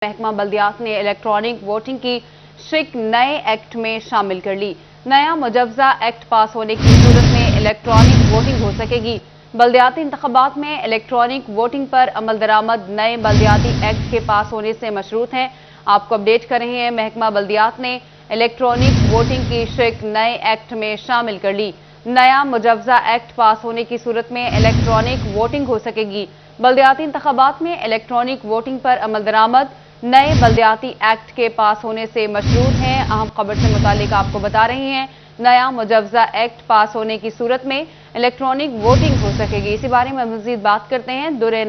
महकमा बल्दियात ने electronic voting की शिक नए एक्ट में शामिल कर ली। नया मुजवजा एक्ट पास होने की सूरत में इलेक्ट्रॉनिक वोटिंग हो सकेगी। बल्दियाती इंतखाबात में इलेक्ट्रॉनिक वोटिंग पर अमल दरामद नए बल्दियाती एक्ट के पास होने से मशरूत हैं। आपको अपडेट कर रहे हैं, महकमा बल्दियात ने इलेक्ट्रॉनिक वोटिंग की शिक नए एक्ट में शामिल कर ली। नया मुजवजा एक्ट पास होने की सूरत में इलेक्ट्रॉनिक वोटिंग हो सकेगी। बल्दियाती इंतखाबात में इलेक्ट्रॉनिक वोटिंग पर अमल दरामद नए बल्दियाती एक्ट के पास होने से मशरूत हैं। अहम खबर से मुतालिक आपको बता रहे हैं, नया मुजवजा एक्ट पास होने की सूरत में इलेक्ट्रॉनिक वोटिंग हो सकेगी। इसी बारे में मजीद बात करते हैं दुर्रे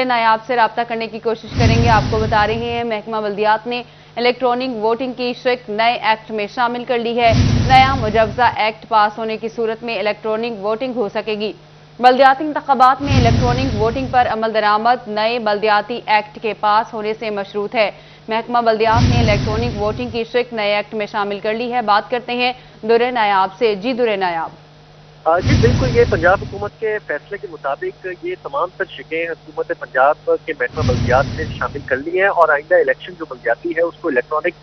नायाब से रब्ता करने की कोशिश करेंगे। आपको बता रहे हैं, महकमा बल्दियात ने इलेक्ट्रॉनिक वोटिंग की शिक नए एक्ट में शामिल कर ली है। नया मुजवजा एक्ट पास होने की सूरत में इलेक्ट्रॉनिक वोटिंग हो सकेगी। बल्दियाती इंतखाबात में इलेक्ट्रॉनिक वोटिंग पर अमल दरामद नए बल्दियाती एक्ट के पास होने से मशरूत है। महकमा बल्दियात ने इलेक्ट्रॉनिक वोटिंग की शिक नए एक्ट में शामिल कर ली है। बात करते हैं दुर्रे नायाब से। जी दुर्रे नायाब। जी बिल्कुल, ये पंजाब हुकूमत के फैसले के मुताबिक ये तमाम तर शिकें हुकूमत पंजाब के महकमा बल्दियात ने शामिल कर ली हैं और आइंदा इलेक्शन जो बल्दियाती है उसको इलेक्ट्रॉनिक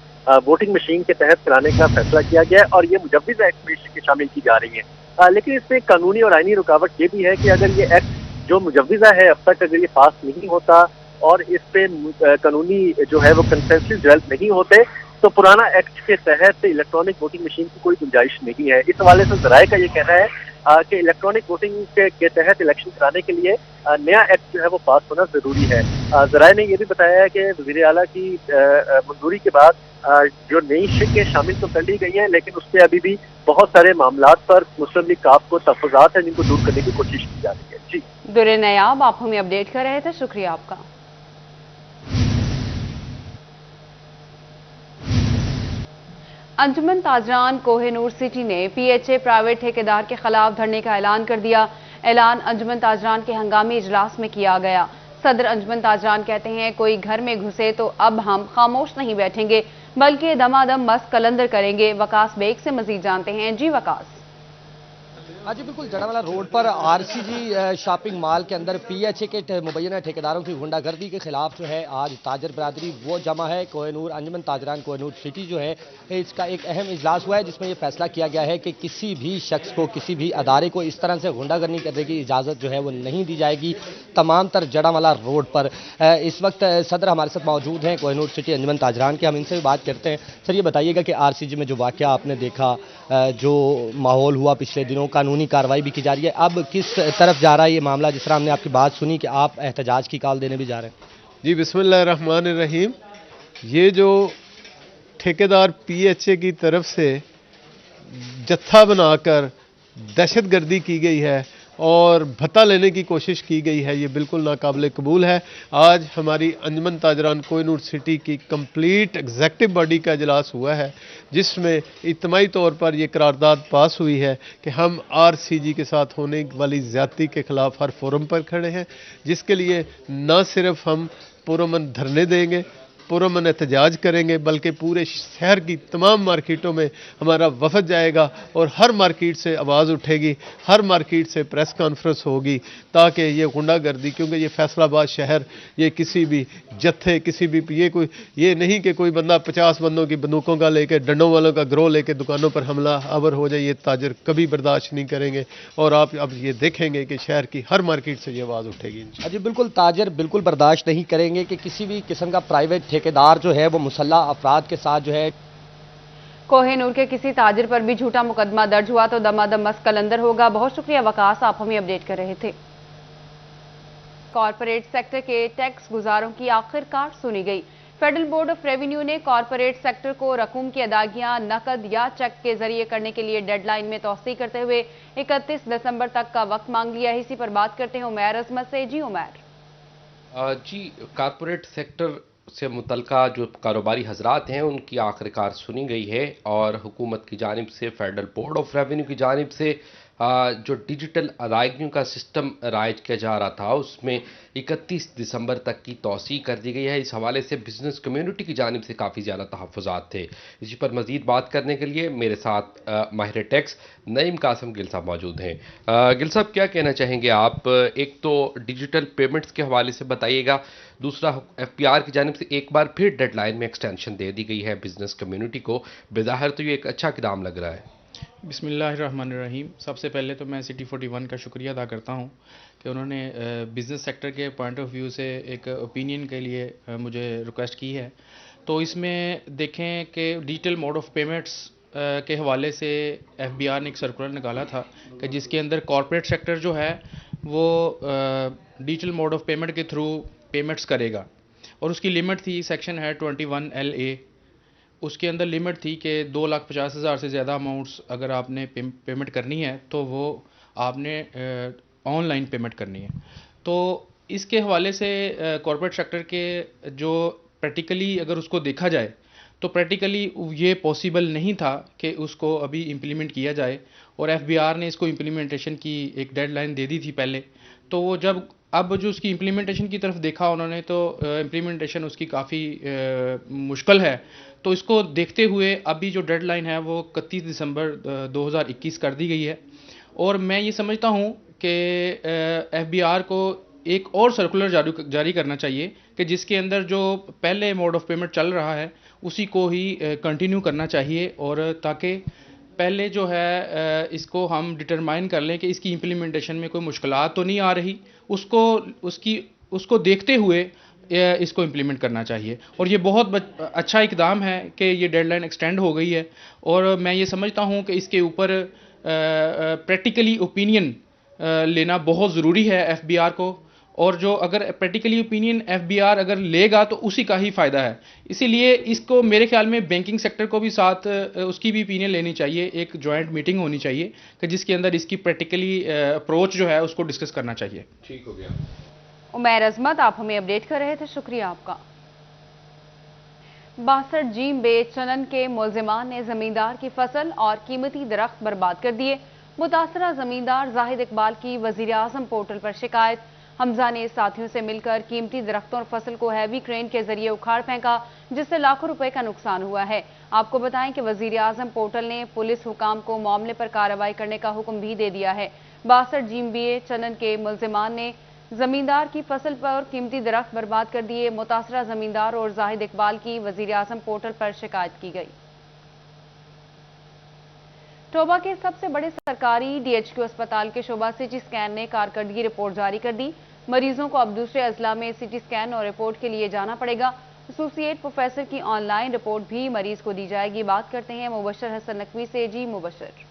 वोटिंग मशीन के तहत कराने का फैसला किया गया है और ये मुजव्विज़ एक्ट में शिकें शामिल की जा रही हैं। लेकिन इसमें कानूनी और आईनी रुकावट ये भी है कि अगर ये एक्ट जो मुजव्विज़ा है अब तक अगर ये पास नहीं होता और इस पे कानूनी जो है वो कंसेंसस डेवलप नहीं होते तो पुराना एक्ट के तहत इलेक्ट्रॉनिक वोटिंग मशीन की कोई गुंजाइश नहीं है। इस हवाले से ज़राए का ये कहना है कि इलेक्ट्रॉनिक वोटिंग के तहत इलेक्शन कराने के लिए नया एक्ट जो है वो पास होना जरूरी है। ज़राए ने यह भी बताया है कि वज़ीर आला की मंजूरी के बाद जो नई शिकें शामिल तो कर ली गई हैं लेकिन उसमें अभी भी बहुत सारे मामलात पर मुस्लिम लीग काफ को तहफ़्फ़ुज़ात हैं जिनको दूर करने की कोशिश की जा रही है। जी दुर्रे नायाब, आप हमें अपडेट कर रहे थे, शुक्रिया आपका। अंजुमन ताजरान कोहिनूर सिटी ने पीएचए प्राइवेट ठेकेदार के खिलाफ धरने का ऐलान कर दिया। ऐलान अंजुमन ताजरान के हंगामी इजलास में किया गया। सदर अंजुमन ताजरान कहते हैं, कोई घर में घुसे तो अब हम खामोश नहीं बैठेंगे बल्कि दमादम मस्त कलंदर करेंगे। वकास बेग से मजीद जानते हैं। जी वकास। जी बिल्कुल, जड़ावाला रोड पर आरसीजी शॉपिंग मॉल के अंदर पीएचए के मुबैना ठेकेदारों की गुंडागर्दी के खिलाफ जो है आज ताजर बरादरी वो जमा है। कोहिनूर अंजुमन ताजरान कोहिनूर सिटी जो है इसका एक अहम इजलास हुआ है जिसमें यह फैसला किया गया है कि किसी भी शख्स को किसी भी अदारे को इस तरह से गुंडागर्दी करने की इजाज़त जो है वो नहीं दी जाएगी तमाम तर जड़ावाला रोड पर। इस वक्त सदर हमारे साथ मौजूद हैं कोहिनूर सिटी अंजुमन ताजरान के, हम इनसे भी बात करते हैं। सर ये बताइएगा कि आरसीजी में जो वाक़या आपने देखा, जो माहौल हुआ पिछले दिनों, कानूनी कार्रवाई भी की जा रही है, अब किस तरफ जा रहा है ये मामला? जिस तरह हमने आपकी बात सुनी कि आप एहतजाज की कॉल देने भी जा रहे हैं। जी बिस्मिल्लाहिर्रहमानिर्रहीम। ये जो ठेकेदार पीएचए की तरफ से जत्था बनाकर दहशतगर्दी की गई है और भत्ता लेने की कोशिश की गई है, ये बिल्कुल नाकाबिल कबूल है। आज हमारी अंजुमन ताजरान कोहिनूर सिटी की कंप्लीट एग्जेक्टिव बॉडी का इजलास हुआ है जिसमें इज्तिमाई तौर पर यह करारदाद पास हुई है कि हम आरसीजी के साथ होने वाली ज्यादती के खिलाफ हर फोरम पर खड़े हैं, जिसके लिए न सिर्फ हम पुरअमन धरने देंगे, पुरअमन एहतजाज करेंगे, बल्कि पूरे शहर की तमाम मार्केटों में हमारा वफद जाएगा और हर मार्केट से आवाज़ उठेगी, हर मार्केट से प्रेस कॉन्फ्रेंस होगी ताकि ये गुंडागर्दी, क्योंकि ये फैसलाबाद शहर ये किसी भी जत्थे किसी भी ये नहीं कि कोई बंदा 50 बंदों की बंदूकों का लेके डंडों वालों का ग्रोह लेके दुकानों पर हमला आवर हो जाए, ये ताजर कभी बर्दाश्त नहीं करेंगे और आप अब ये देखेंगे कि शहर की हर मार्केट से ये आवाज़ उठेगी। जी बिल्कुल, ताजर बिल्कुल बर्दाश्त नहीं करेंगे कि किसी भी किस्म का प्राइवेट ठेकेदार जो है वो मुसल्ला अफराद के साथ जो है। कोहिनूर के किसी ताजिर पर भी झूठा मुकदमा दर्ज हुआ तो दमादम मस्त कलंदर होगा। बहुत शुक्रिया वकास, आप हमें अपडेट कर रहे थे। कॉर्पोरेट सेक्टर के टैक्स गुजारों की आखिरकार सुनी गई। फेडरल बोर्ड ऑफ रेवेन्यू ने कॉर्पोरेट सेक्टर को रकूम की अदायगियां नकद या चेक के जरिए करने के लिए डेडलाइन में तौसीह करते हुए 31 दिसंबर तक का वक्त मांग लिया है। इसी पर बात करते हैं उमैर अजमत से। जी उमैर। जी, कॉर्पोरेट सेक्टर से मुतल्लिका जो कारोबारी हजरात हैं उनकी आखिरकार सुनी गई है और हुकूमत की जानिब से फेडरल बोर्ड ऑफ रेवेन्यू की जानिब से जो डिजिटल अदायगियों का सिस्टम राइज किया जा रहा था उसमें 31 दिसंबर तक की तौसीह कर दी गई है। इस हवाले से बिजनेस कम्युनिटी की जानिब से काफ़ी ज़्यादा तहफ़्फ़ुज़ात थे। इसी पर मज़ीद बात करने के लिए मेरे साथ माहिर टैक्स नईम कासिम गिल साहब मौजूद हैं। गिल साहब, क्या कहना चाहेंगे आप? एक तो डिजिटल पेमेंट्स के हवाले से बताइएगा, दूसरा FBR की जानिब से एक बार फिर डेडलाइन में एक्सटेंशन दे दी गई है बिजनेस कम्युनिटी को। बेज़ाहिर तो ये एक अच्छा इक़दाम लग रहा है। बिस्मिल्लाहिर्रहमानिर्रहीम। सबसे पहले तो मैं सिटी 41 का शुक्रिया अदा करता हूं कि उन्होंने बिज़नेस सेक्टर के पॉइंट ऑफ व्यू से एक ओपिनियन के लिए मुझे रिक्वेस्ट की है। तो इसमें देखें कि डिजिटल मोड ऑफ पेमेंट्स के हवाले से FBR ने एक सर्कुलर निकाला था कि जिसके अंदर कॉरपोरेट सेक्टर जो है वो डिजिटल मोड ऑफ पेमेंट के थ्रू पेमेंट्स करेगा, और उसकी लिमिट थी, सेक्शन है 21LA, उसके अंदर लिमिट थी कि 2,50,000 से ज़्यादा अमाउंट्स अगर आपने पेमेंट करनी है तो वो आपने ऑनलाइन पेमेंट करनी है। तो इसके हवाले से कॉर्पोरेट सेक्टर के जो प्रैक्टिकली अगर उसको देखा जाए तो प्रैक्टिकली ये पॉसिबल नहीं था कि उसको अभी इम्प्लीमेंट किया जाए, और FBR ने इसको इम्प्लीमेंटेशन की एक डेडलाइन दे दी थी पहले। तो वो जब अब जो उसकी इम्प्लीमेंटेशन की तरफ देखा उन्होंने तो इम्प्लीमेंटेशन उसकी काफ़ी मुश्किल है। तो इसको देखते हुए अभी जो डेडलाइन है वो 31 दिसंबर 2021 कर दी गई है, और मैं ये समझता हूँ कि FBR को एक और सर्कुलर जारी करना चाहिए कि जिसके अंदर जो पहले मोड ऑफ पेमेंट चल रहा है उसी को ही कंटिन्यू करना चाहिए, और ताकि पहले जो है इसको हम डिटरमाइन कर लें कि इसकी इम्प्लीमेंटेशन में कोई मुश्किलात तो नहीं आ रही, उसको देखते हुए इसको इम्प्लीमेंट करना चाहिए। और ये बहुत अच्छा इकदाम है कि ये डेडलाइन एक्सटेंड हो गई है, और मैं ये समझता हूँ कि इसके ऊपर प्रैक्टिकली ओपिनियन लेना बहुत ज़रूरी है FBR को, और जो अगर प्रैक्टिकली ओपिनियन FBR अगर लेगा तो उसी का ही फ़ायदा है। इसीलिए इसको मेरे ख्याल में बैंकिंग सेक्टर को भी साथ उसकी भी ओपिनियन लेनी चाहिए, एक जॉइंट मीटिंग होनी चाहिए कि जिसके अंदर इसकी प्रैक्टिकली अप्रोच जो है उसको डिस्कस करना चाहिए। ठीक हो गया। उमैर अजमत, आप हमें अपडेट कर रहे थे, शुक्रिया आपका। 62 जीम बे चनन के मुलजिमान ने जमींदार की फसल और कीमती दरख्त बर्बाद कर दिए। मुतासरा जमींदार जाहिद इकबाल की वजीर आजम पोर्टल पर शिकायत। हमजा ने साथियों से मिलकर कीमती दरख्तों और फसल को हैवी क्रेन के जरिए उखाड़ फेंका, जिससे लाखों रुपए का नुकसान हुआ है। आपको बताएं कि वजीर आजम पोर्टल ने पुलिस हुकाम को मामले पर कार्रवाई करने का हुक्म भी दे दिया है। 62 जीम बे चनन के मुलजिमान ने जमींदार की फसल पर कीमती दरख्त बर्बाद कर दिए। मुतासरा जमींदार और जाहिद इकबाल की वजीर आजम पोर्टल पर शिकायत की गई। टोबा के सबसे बड़े सरकारी DHQ अस्पताल के शोबा सिटी स्कैन ने कारकर्दगी रिपोर्ट जारी कर दी। मरीजों को अब दूसरे अजला में सिटी स्कैन और रिपोर्ट के लिए जाना पड़ेगा। एसोसिएट प्रोफेसर की ऑनलाइन रिपोर्ट भी मरीज को दी जाएगी। बात करते हैं मुबशर हसन नकवी से। जी मुबशर।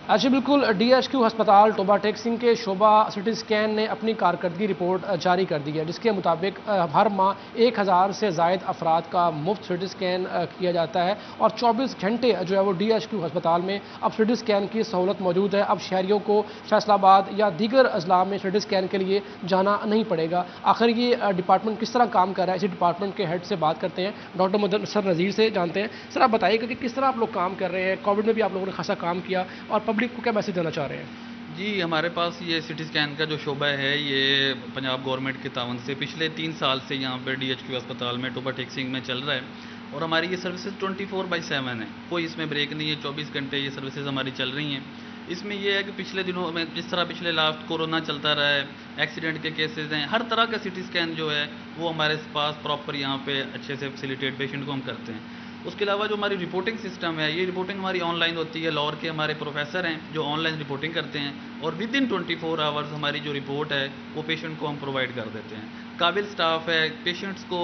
अच्छा, बिल्कुल। DHQ अस्पताल टोबा टेक्सिंग के शोबा सिटी स्कैन ने अपनी कारकर्दगी रिपोर्ट जारी कर दी है, जिसके मुताबिक हर माह 1000 से ज़ायद अफराद का मुफ्त सिटी स्कैन किया जाता है, और 24 घंटे जो है वो DHQ अस्पताल में अब सिटी स्कैन की सहूलत मौजूद है। अब शहरियों को फैसलाबाद या दीगर अजला में सिटी स्कैन के लिए जाना नहीं पड़ेगा। आखिर ये डिपार्टमेंट किस तरह काम कर रहा है, इसी डिपार्टमेंट के हेड से बात करते हैं, डॉक्टर मुदस्सर नज़ीर से जानते हैं। सर, आप बताइएगा कि किस तरह आप लोग काम कर रहे हैं? कोविड में भी आप लोगों ने खासा काम किया, और पब्लिक को क्या मैसेज देना चाह रहे हैं? जी, हमारे पास ये सिटी स्कैन का जो शोबा है ये पंजाब गवर्नमेंट के तावन से पिछले 3 साल से यहाँ पे DHQ अस्पताल में टोबा टेक्सिंग में चल रहा है, और हमारी ये सर्विसेज 24/7 है, कोई इसमें ब्रेक नहीं है। 24 घंटे ये सर्विसेज हमारी चल रही हैं। इसमें यह है कि पिछले दिनों में जिस तरह पिछले लास्ट कोरोना चलता रहा है, एक्सीडेंट के केसेस हैं, हर तरह का सिटी स्कैन जो है वो हमारे पास प्रॉपर यहाँ पे अच्छे से फैसिलिटेट पेशेंट को हम करते हैं। उसके अलावा जो हमारी रिपोर्टिंग सिस्टम है, ये रिपोर्टिंग हमारी ऑनलाइन होती है। लाहौर के हमारे प्रोफेसर हैं जो ऑनलाइन रिपोर्टिंग करते हैं, और विद इन 24 आवर्स हमारी जो रिपोर्ट है वो पेशेंट को हम प्रोवाइड कर देते हैं। काबिल स्टाफ है, पेशेंट्स को,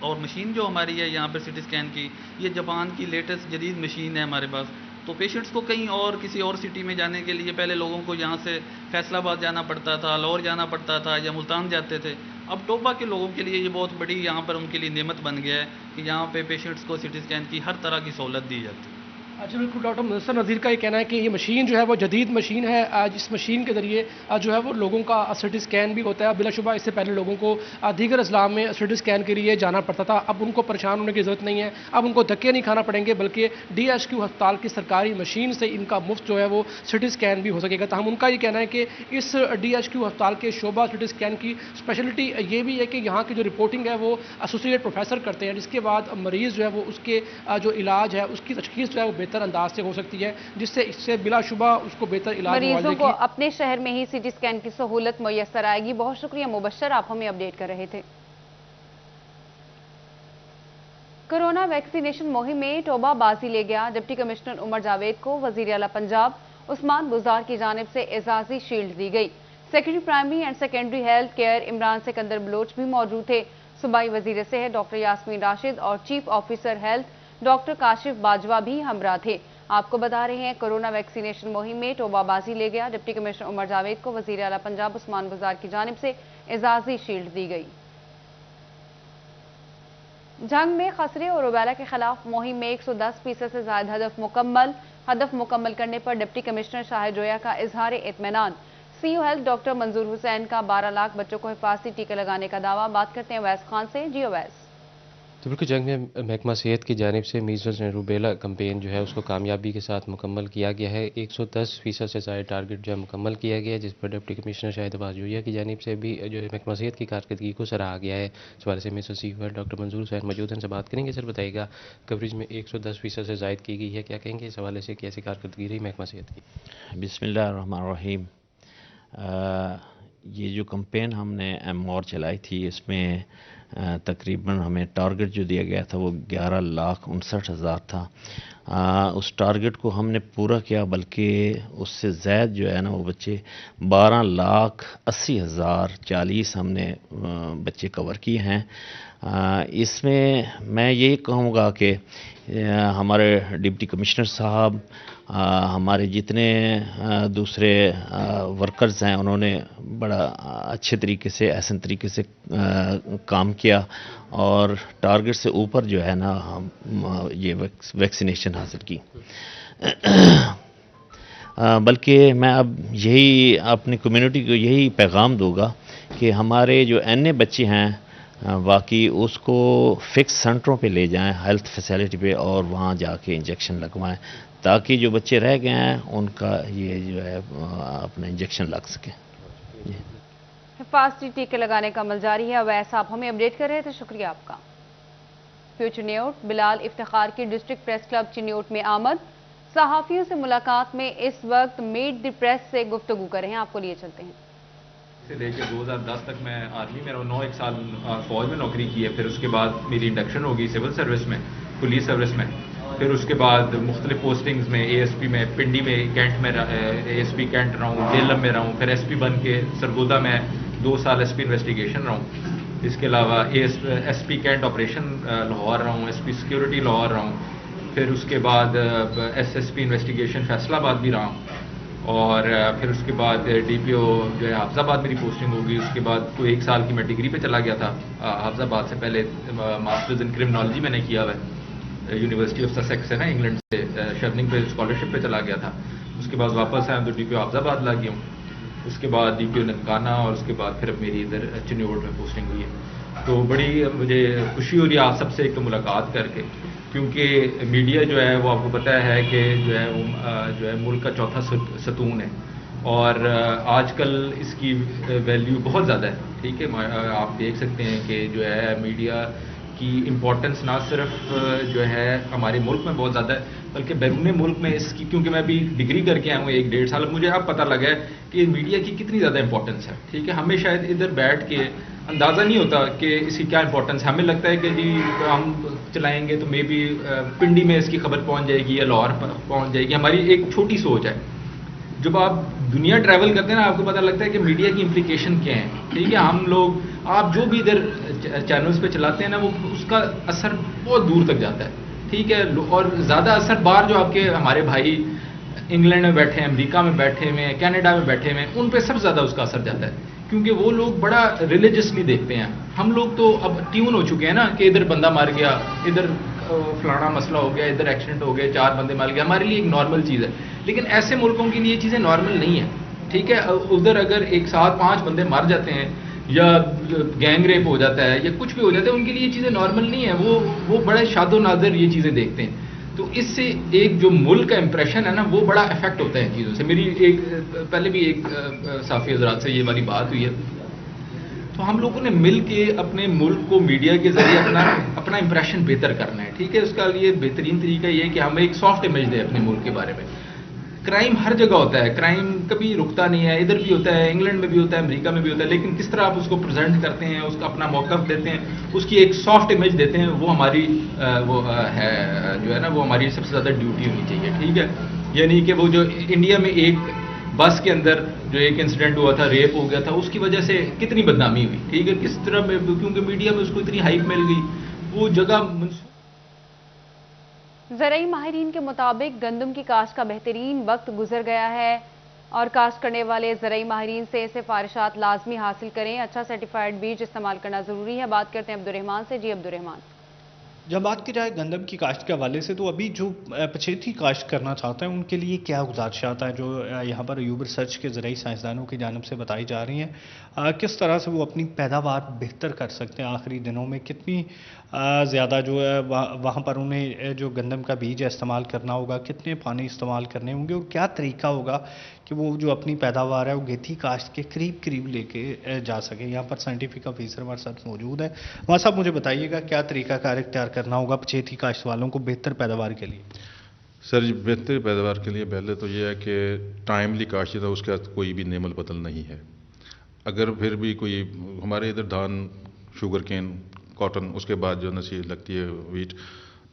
और मशीन जो हमारी है यहाँ पर सिटी स्कैन की, ये जापान की लेटेस्ट जदीद मशीन है हमारे पास। तो पेशेंट्स को कहीं और किसी और सिटी में जाने के लिए पहले लोगों को यहाँ से फैसलाबाद जाना पड़ता था, लाहौर जाना पड़ता था, या मुल्तान जाते थे। अब टोबा के लोगों के लिए ये बहुत बड़ी यहाँ पर उनके लिए नेमत बन गया है कि यहाँ पे पेशेंट्स को सिटी स्कैन की हर तरह की सहूलत दी जाती है। अच्छा, बिल्कुल डॉक्टर मुदस्सिर नज़ीर का ये कहना है कि ये मशीन जो है वो जदीद मशीन है। जिस मशीन के ज़रिए जो है वो लोगों का सिटी स्कैन भी होता है। बिलाशुबा इससे पहले लोगों को दीगर अजला में सिटी स्कैन के लिए जाना पड़ता था, अब उनको परेशान होने की ज़रूरत नहीं है, अब उनको धक्के नहीं खाना पड़ेंगे, बल्कि DHQ अस्पताल की सरकारी मशीन से इनका मुफ्त जो है वो सिटी स्कैन भी हो सकेगा। तो हम उनका ये कहना है कि इस DHQ अस्पताल के शोबा सिटी स्कैन की स्पेशलिटी ये भी है कि यहाँ की जो रिपोर्टिंग है वो एसोसिएट प्रोफेसर करते हैं, जिसके बाद मरीज़ जो है वो उसके जो इलाज है उसकी तशखीस जो है वो बेहतर अंदाज से हो सकती है, जिससे इससे बिलाशुबा उसको बेहतर इलाज मरीजों को अपने शहर में ही सिटी स्कैन की सहूलत मुयस्सर आएगी। बहुत शुक्रिया मुबश्शर, आप हमें अपडेट कर रहे थे। कोरोना वैक्सीनेशन मुहिम में टोबा बाजी ले गया। डिप्टी कमिश्नर उमर जावेद को वजीर आला पंजाब उस्मान बुज़दार की जानिब से एजाजी शील्ड दी गई। Secretary primary and secondary health care Imran Sikandar Baloch भी मौजूद थे। सूबाई वजीर सेहत डॉक्टर यास्मीन राशिद और chief officer health doctor Kashif Bajwa भी हमरा थे। आपको बता रहे हैं, कोरोना वैक्सीनेशन मुहिम में टोबा बाजी ले गया। डिप्टी कमिश्नर उमर जावेद को वजीर आला पंजाब उस्मान बुज़दार की जानिब से एजाजी शील्ड दी गई। जंग में खसरे और रुबैला के खिलाफ मुहिम में 110% से ज्यादा हदफ मुकम्मल करने पर डिप्टी कमिश्नर शाहिद जोया का इजहार इत्मीनान। सीओ हेल्थ डॉक्टर मंजूर हुसैन का 12 लाख बच्चों को हिफाजती टीके लगाने का दावा। बात करते हैं अवैस खान से। जी अवैस। तो बिल्कुल, जंग में महकमा सेहत की जानिब से मीज़ल्स एंड रूबेला कैंपेन जो है उसको कामयाबी के साथ मुकम्मल किया गया है। 110% से ज़्यादा टारगेट जो है मुकम्मल किया गया है, जिस पर डिप्टी कमिश्नर शाहिद जोया की जानिब से भी जो महकमा सेहत की कारकर्दगी को सराहा गया है। इस बारे से मीज़ल्स सीओ डॉक्टर मंजूर हुसैन मौजूद हैं, से बात करेंगे। सर बताइएगा, कवरेज में 110% से ज़ायद की गई है, क्या कहेंगे इस हवाले से, कैसी कारकर्दगी रही महकमा सेहत की? बिस्मिल्लाहिर्रहमानिर्रहीम। ये जो कैंपेन हमने एमओआर चलाई थी, इसमें तकरीबन हमें टारगेट जो दिया गया था वो 11,59,000 था। उस टारगेट को हमने पूरा किया, बल्कि उससे ज़्यादा जो है ना वो बच्चे 12,80,040 हमने बच्चे कवर किए हैं। इसमें मैं यही कहूँगा कि हमारे डिप्टी कमिश्नर साहब, हमारे जितने दूसरे वर्कर्स हैं, उन्होंने बड़ा अच्छे तरीके से, एहसन तरीके से काम किया और टारगेट से ऊपर जो है ना हम ये वैक्सीनेशन हासिल की। बल्कि मैं अब यही अपनी कम्युनिटी को यही पैगाम दूंगा कि हमारे जो NA बच्चे हैं बाकी उसको फिक्स सेंटरों पे ले जाएं, हेल्थ फैसिलिटी पे, और वहाँ जाके इंजेक्शन लगवाएं, ताकि जो बच्चे रह गए हैं उनका ये जो है अपना इंजेक्शन लग सके। हिफाजती टीके लगाने का अमल जारी है। अवैस, आप हमें अपडेट कर रहे थे, शुक्रिया आपका। फ्यूचर न्यूट बिलाल इफ्तिखार की डिस्ट्रिक्ट प्रेस क्लब चिन्योट में आमद। सहाफ़ियों से मुलाकात में इस वक्त मीट द प्रेस से गुफ्तगू कर रहे हैं, आपको लिए चलते हैं। से लेकर 2010 तक मैं आर्मी में 9 साल फौज में नौकरी की है। फिर उसके बाद मेरी इंडक्शन होगी सिविल सर्विस में, पुलिस सर्विस में। फिर उसके बाद मुख्तलिफ पोस्टिंग्स में, ASP में, पिंडी में, कैंट में ASP कैंट रहा हूँ, जेलम में रहा हूँ। फिर SP बन के सरगोदा में 2 साल SP इन्वेस्टिगेशन रहा हूँ। इसके अलावा SP कैंट ऑपरेशन लाहौर रहा हूँ, SP सिक्योरिटी लाहौर रहा हूँ। फिर उसके बाद SSP इन्वेस्टिगेशन फैसलाबाद भी रहा हूँ। और फिर उसके बाद DPO जो है हाफिजाबाद मेरी पोस्टिंग होगी। उसके बाद कोई 1 साल की मैं डिग्री पे चला गया था हाफिजाबाद से पहले। मास्टर्स इन क्रिमिनोलॉजी मैंने किया हुआ है, यूनिवर्सिटी ऑफ ससेक्स है ना इंग्लैंड से, शर्निंग पे स्कॉलरशिप पे चला गया था। उसके बाद वापस आया तो DPO हाफिजाबाद लग गया हूँ। उसके बाद DPO ननकाना, और उसके बाद फिर अब मेरी इधर चिन्योट में पोस्टिंग हुई है। तो बड़ी मुझे खुशी हो रही है आप सबसे एक तो मुलाकात करके, क्योंकि मीडिया जो है वो आपको पता है कि जो है वो जो है मुल्क का चौथा सतून है, और आजकल इसकी वैल्यू बहुत ज़्यादा है। ठीक है, आप देख सकते हैं कि जो है मीडिया की इम्पोर्टेंस ना सिर्फ जो है हमारे मुल्क में बहुत ज़्यादा है, बल्कि बैरून मुल्क में इसकी, क्योंकि मैं भी डिग्री करके आया हूँ 1-1.5 साल, मुझे अब पता लगा है कि मीडिया की कितनी ज़्यादा इंपॉर्टेंस है। ठीक है, हमें शायद इधर बैठ के अंदाज़ा नहीं होता कि इसकी क्या इंपॉर्टेंस है। हमें लगता है कि जी हम चलाएंगे तो मे बी पिंडी में इसकी खबर पहुँच जाएगी या लाहौर पहुँच जाएगी। हमारी एक छोटी सोच है। जब आप दुनिया ट्रैवल करते हैं ना, आपको पता लगता है कि मीडिया की इम्प्लीकेशन क्या है। ठीक है, हम लोग, आप जो भी इधर चैनल्स पे चलाते हैं ना, वो उसका असर बहुत दूर तक जाता है। ठीक है, और ज़्यादा असर बाहर जो आपके हमारे भाई इंग्लैंड में बैठे हैं, अमेरिका में बैठे हुए हैं, कनाडा में बैठे हुए हैं, उन पे सबसे ज़्यादा उसका असर जाता है, क्योंकि वो लोग बड़ा रिलीजियसली देखते हैं। हम लोग तो अब ट्यून हो चुके हैं ना कि इधर बंदा मार गया, इधर فلانا مسئلہ ہو گیا, ادھر ایکسیڈنٹ ہو گیا, 4 بندے مر گئے, ہمارے لیے ایک نارمل چیز ہے. لیکن ایسے ملکوں کے لیے یہ چیزیں نارمل نہیں ہیں. ٹھیک ہے, ادھر اگر ایک ساتھ 5 بندے مر جاتے ہیں یا گینگ ریپ ہو جاتا ہے یا کچھ بھی ہو جاتا ہے, ان کے لیے یہ چیزیں نارمل نہیں ہیں. وہ بڑے شاد و نادر یہ چیزیں دیکھتے ہیں. تو اس سے ایک جو ملک کا امپریشن ہے نا, وہ بڑا افیکٹ ہوتا ہے ان چیزوں سے. میری پہلے بھی ایک صحافی حضرات سے یہ والی بات ہوئی ہے. تو ہم لوگوں نے مل کے اپنے ملک کو میڈیا کے ذریعے اپنا امپریشن بہتر کرنا ہے. ٹھیک ہے, اس کا لیے بہترین طریقہ یہ ہے کہ ہم ایک سافٹ امیج دیں اپنے ملک کے بارے میں. کرائم ہر جگہ ہوتا ہے, کرائم کبھی رکتا نہیں ہے, ادھر بھی ہوتا ہے, انگلینڈ میں بھی ہوتا ہے, امریکہ میں بھی ہوتا ہے, لیکن کس طرح آپ اس کو پریزنٹ کرتے ہیں, اس کا اپنا موقف دیتے ہیں, اس کی ایک سافٹ امیج دیتے ہیں, وہ ہماری وہ ہے جو ہے نا, وہ ہماری سب سے زیادہ ڈیوٹی ہونی چاہیے. ٹھیک ہے, یعنی کہ وہ جو انڈیا میں ایک بس کے اندر جو ایک انسیڈنٹ ہوا تھا, ریپ ہو گیا تھا, اس کی وجہ سے کتنی بدنامی ہوئی. ٹھیک ہے, کس طرح میں, کیونکہ میڈیا میں اس کو اتنی ہائپ مل گئی, وہ جگہ زرعی ماہرین کے مطابق گندم کی کاشت کا بہترین وقت گزر گیا ہے اور کاشت کرنے والے زرعی ماہرین سے سفارشات لازمی حاصل کریں. اچھا سرٹیفائیڈ بیج استعمال کرنا ضروری ہے. بات کرتے ہیں عبدالرحمان سے. جی عبدالرحمان. جب بات کی جائے گندم کی کاشت کے حوالے سے, تو ابھی جو پچھیتھی کاشت کرنا چاہتے ہیں ان کے لیے کیا گزارشات ہیں جو یہاں پر ایوب ریسرچ کے زرعی سائنسدانوں کی جانب سے بتائی جا رہی ہیں, کس طرح سے وہ اپنی پیداوار بہتر کر سکتے ہیں آخری دنوں میں, کتنی زیادہ جو ہے وہاں پر انہیں جو گندم کا بیج استعمال کرنا ہوگا, کتنے پانی استعمال کرنے ہوں گے, اور کیا طریقہ ہوگا کہ وہ جو اپنی پیداوار ہے وہ گیتھی کاشت کے قریب لے کے جا سکیں. یہاں پر سائنٹیفک آفیسر ہمارے ساتھ موجود ہے. وہاں صاحب مجھے بتائیے گا کیا طریقہ کار اختیار کرنا ہوگا پچھیتھی کاشت والوں کو بہتر پیداوار کے لیے؟ سر جی, بہتر پیداوار کے لیے پہلے تو یہ ہے کہ ٹائملی کاشت ہے, اس کا کوئی بھی نعمل بدل نہیں ہے. اگر پھر بھی کوئی ہمارے ادھر دھان, شوگر کین, کاٹن, اس کے بعد جو نسی لگتی ہے ویٹ,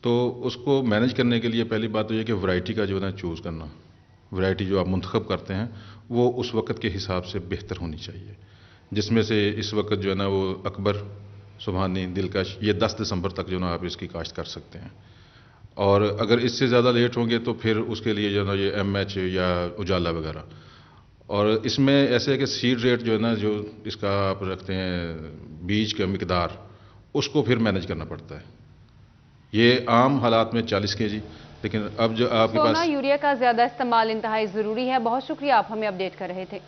تو اس کو مینیج کرنے کے لیے پہلی بات تو یہ کہ ورائٹی کا جو ہے نا چوز کرنا. ورائٹی جو آپ منتخب کرتے ہیں وہ اس وقت کے حساب سے بہتر ہونی چاہیے, جس میں سے اس وقت جو ہے نا وہ اکبر, سبحانی, دلکش, یہ 10 دسمبر تک جو ہے نا آپ اس کی کاشت کر سکتے ہیں. اور اگر اس سے زیادہ لیٹ ہوں گے تو پھر اس کے لیے جو ہے نا یہ MH یا اجالا وغیرہ. اور اس میں ایسے ہے کہ سیڈ ریٹ جو ہے نا, جو اس کا آپ رکھتے ہیں بیج کا مقدار, اس کو پھر مینیج کرنا پڑتا ہے. یہ عام حالات میں 40 kg, لیکن اب جو آپ کے پاس سونا یوریا کا زیادہ استعمال انتہائی ضروری ہے. بہت شکریہ, آپ ہمیں اپڈیٹ کر رہے تھے.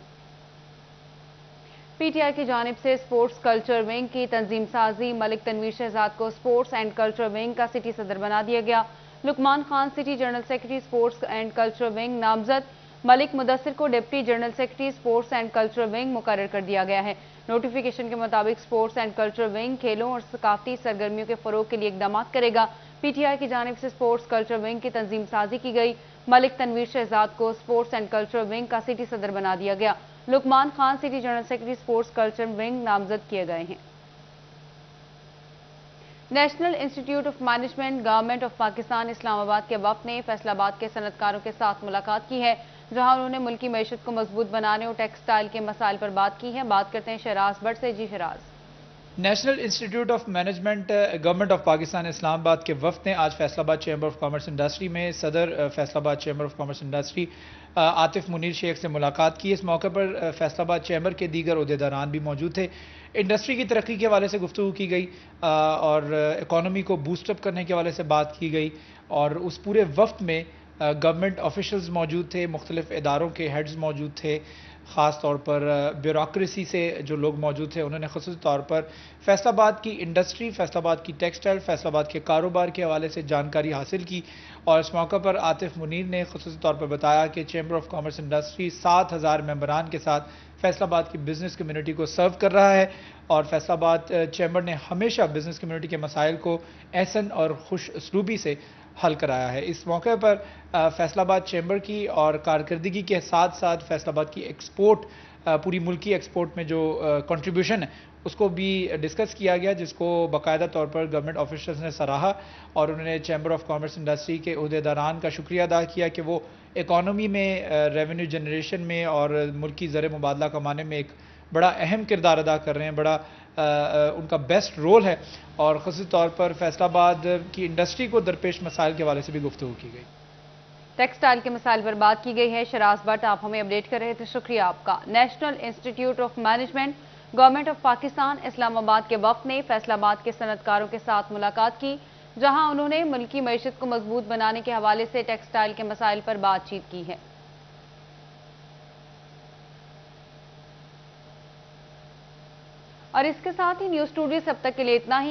PTI کی جانب سے سپورٹس کلچر ونگ کی تنظیم سازی. ملک تنویر شہزاد کو سپورٹس اینڈ کلچر ونگ کا سٹی صدر بنا دیا گیا. Luqman Khan city general secretary sports and culture wing نامزد. ملک مدثر کو deputy general secretary sports and culture wing مقرر کر دیا گیا ہے. نوٹیفیکیشن کے مطابق سپورٹس اینڈ کلچر ونگ کھیلوں اور ثقافتی سرگرمیوں کے فروغ کے لیے اقدامات کرے گا. PTI کی جانب سے سپورٹس کلچر ونگ کی تنظیم سازی کی گئی. ملک تنویر شہزاد کو سپورٹس اینڈ کلچر ونگ کا سٹی صدر بنا دیا گیا. Luqman Khan city general secretary sports culture wing نامزد کیے گئے ہیں. National institute of management government of Pakistan Islamabad کے وفد نے فیصل آباد کے صنعت کاروں کے ساتھ ملاقات کی ہے, جہاں انہوں نے ملکی معیشت کو مضبوط بنانے اور ٹیکسٹائل کے مسائل پر بات کی ہے. بات کرتے ہیں شہراز بٹ سے. جی Shahraz. National institute of management government of Pakistan Islamabad کے وفد نے آج فیصل آباد چیمبر آف کامرس انڈسٹری میں صدر فیصل آباد chamber of commerce industry Atif Munir شیخ سے ملاقات کی. اس موقع پر فیصل آباد چیمبر کے دیگر عہدیداران بھی موجود تھے. انڈسٹری کی ترقی کے حوالے سے گفتگو کی گئی اور اکانومی کو بوسٹ اپ کرنے کے حوالے سے بات کی گئی. اور اس پورے وفد میں گورنمنٹ آفیشلز موجود تھے, مختلف اداروں کے ہیڈز موجود تھے, خاص طور پر بیوروکریسی سے جو لوگ موجود تھے. انہوں نے خصوصی طور پر فیصل آباد کی انڈسٹری, فیصل آباد کی ٹیکسٹائل, فیصل آباد کے کاروبار کے حوالے سے جانکاری حاصل کی. اور اس موقع پر عاطف منیر نے خصوصی طور پر بتایا کہ چیمبر آف کامرس انڈسٹری 7000 ممبران کے ساتھ فیصل آباد کی بزنس کمیونٹی کو سرو کر رہا ہے, اور فیصل آباد چیمبر نے ہمیشہ بزنس کمیونٹی کے مسائل کو احسن اور خوش اسلوبی سے حل کرایا ہے. اس موقع پر فیصل آباد چیمبر کی اور کارکردگی کے ساتھ ساتھ فیصل آباد کی ایکسپورٹ, پوری ملکی ایکسپورٹ میں جو کنٹریبیوشن ہے اس کو بھی ڈسکس کیا گیا, جس کو باقاعدہ طور پر گورنمنٹ آفیشلز نے سراہا. اور انہوں نے چیمبر آف کامرس انڈسٹری کے عہدیداران کا شکریہ ادا کیا کہ وہ اکانومی میں, ریونیو جنریشن میں اور ملکی زر مبادلہ کمانے میں ایک بڑا اہم کردار ادا کر رہے ہیں, بڑا ان کا بیسٹ رول ہے. اور خصوصی طور پر فیصل آباد کی انڈسٹری کو درپیش مسائل کے حوالے سے بھی گفتگو کی گئی. ٹیکسٹائل کے مسائل پر بات کی گئی ہے. شہراز بٹ, آپ ہمیں اپڈیٹ کر رہے تھے, شکریہ آپ کا. National institute of management government of Pakistan Islamabad کے وفد نے فیصل آباد کے صنعت کاروں کے ساتھ ملاقات کی. जहां उन्होंने मुल्की मईशत को मजबूत बनाने के हवाले से टेक्सटाइल के मसाइल पर बातचीत की है। और इसके साथ ही न्यूज़ स्टूडियो से अब तक के लिए इतना ही।